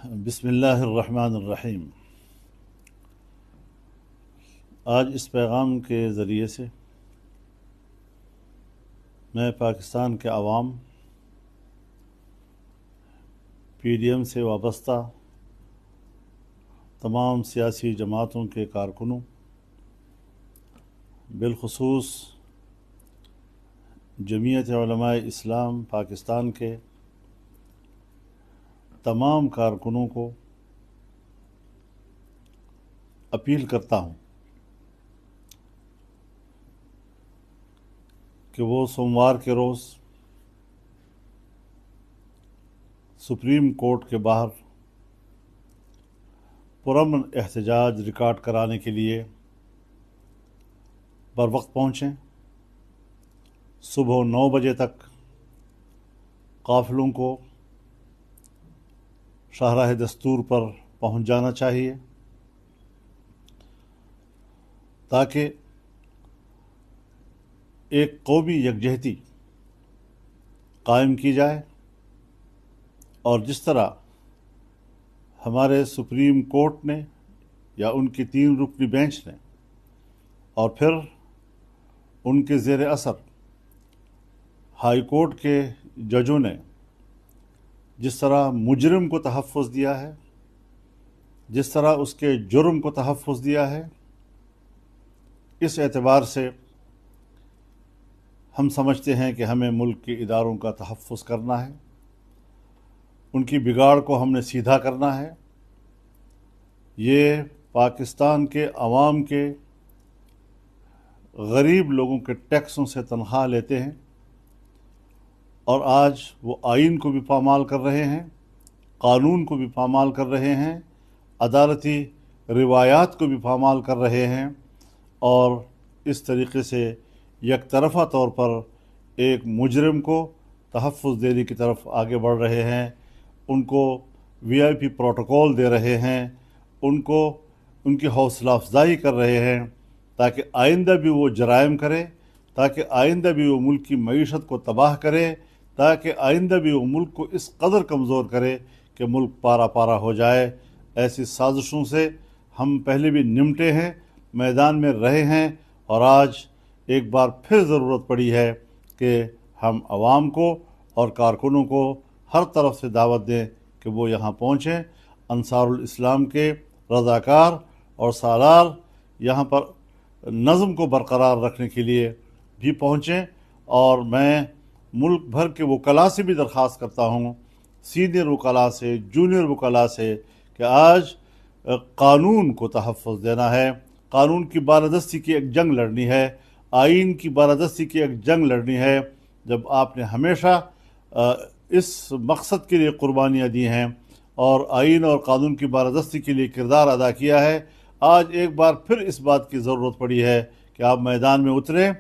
بسم اللہ الرحمن الرحیم۔ آج اس پیغام کے ذریعے سے میں پاکستان کے عوام، پی ڈی ایم سے وابستہ تمام سیاسی جماعتوں کے کارکنوں، بالخصوص جمعیت علماء اسلام پاکستان کے تمام کارکنوں کو اپیل کرتا ہوں کہ وہ سوموار کے روز سپریم کورٹ کے باہر پرامن احتجاج ریکارڈ کرانے کے لیے بر وقت پہنچیں۔ صبح 9 بجے تک قافلوں کو شاہراہ دستور پر پہنچ جانا چاہیے تاکہ ایک قومی یکجہتی قائم کی جائے، اور جس طرح ہمارے سپریم کورٹ نے یا ان کی 3 رکنی بینچ نے اور پھر ان کے زیر اثر ہائی کورٹ کے ججوں نے جس طرح مجرم کو تحفظ دیا ہے، جس طرح اس کے جرم کو تحفظ دیا ہے، اس اعتبار سے ہم سمجھتے ہیں کہ ہمیں ملک کے اداروں کا تحفظ کرنا ہے، ان کی بگاڑ کو ہم نے سیدھا کرنا ہے۔ یہ پاکستان کے عوام کے غریب لوگوں کے ٹیکسوں سے تنخواہ لیتے ہیں، اور آج وہ آئین کو بھی پامال کر رہے ہیں، قانون کو بھی پامال کر رہے ہیں، عدالتی روایات کو بھی پامال کر رہے ہیں، اور اس طریقے سے یک طرفہ طور پر ایک مجرم کو تحفظ دینے کی طرف آگے بڑھ رہے ہیں، ان کو VIP پروٹوکول دے رہے ہیں، ان کی حوصلہ افزائی کر رہے ہیں تاکہ آئندہ بھی وہ جرائم کرے، تاکہ آئندہ بھی وہ ملک کی معیشت کو تباہ کرے، تاکہ آئندہ بھی وہ ملک کو اس قدر کمزور کرے کہ ملک پارا پارا ہو جائے۔ ایسی سازشوں سے ہم پہلے بھی نمٹے ہیں، میدان میں رہے ہیں، اور آج ایک بار پھر ضرورت پڑی ہے کہ ہم عوام کو اور کارکنوں کو ہر طرف سے دعوت دیں کہ وہ یہاں پہنچیں۔ انصار الاسلام کے رضاکار اور سالار یہاں پر نظم کو برقرار رکھنے کے لیے بھی پہنچیں، اور میں ملک بھر کے وکلاء سے بھی درخواست کرتا ہوں، سینئر وکلاء سے، جونیئر وکلاء سے، کہ آج قانون کو تحفظ دینا ہے، قانون کی بالادستی کی ایک جنگ لڑنی ہے، آئین کی بالادستی کی ایک جنگ لڑنی ہے۔ جب آپ نے ہمیشہ اس مقصد کے لیے قربانیاں دی ہیں اور آئین اور قانون کی بالادستی کے لیے کردار ادا کیا ہے، آج ایک بار پھر اس بات کی ضرورت پڑی ہے کہ آپ میدان میں اتریں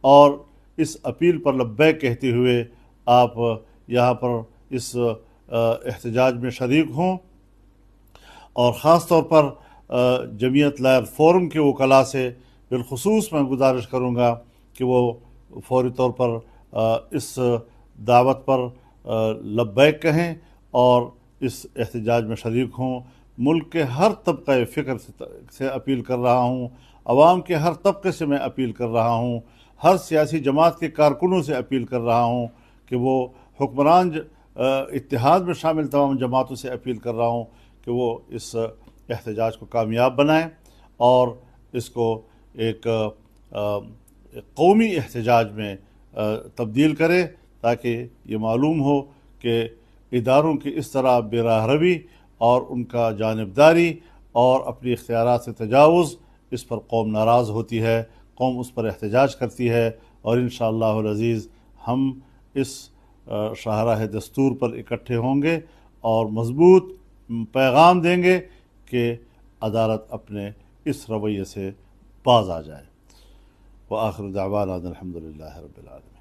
اور اس اپیل پر لبیک کہتے ہوئے آپ یہاں پر اس احتجاج میں شریک ہوں۔ اور خاص طور پر جمعیت لائر فورم کے وکلاء سے بالخصوص میں گزارش کروں گا کہ وہ فوری طور پر اس دعوت پر لبیک کہیں اور اس احتجاج میں شریک ہوں۔ ملک کے ہر طبقہ فکر سے اپیل کر رہا ہوں، عوام کے ہر طبقے سے میں اپیل کر رہا ہوں، ہر سیاسی جماعت کے کارکنوں سے اپیل کر رہا ہوں کہ وہ حکمران اتحاد میں شامل تمام جماعتوں سے اپیل کر رہا ہوں کہ وہ اس احتجاج کو کامیاب بنائیں اور اس کو ایک قومی احتجاج میں تبدیل کرے، تاکہ یہ معلوم ہو کہ اداروں کی اس طرح بے راہ روی اور ان کا جانبداری اور اپنی اختیارات سے تجاوز، اس پر قوم ناراض ہوتی ہے، قوم اس پر احتجاج کرتی ہے، اور انشاءاللہ العزیز ہم اس شاہراہ دستور پر اکٹھے ہوں گے اور مضبوط پیغام دیں گے کہ عدالت اپنے اس رویے سے باز آ جائے۔ وآخر دعوانا الحمدللہ رب العالمین۔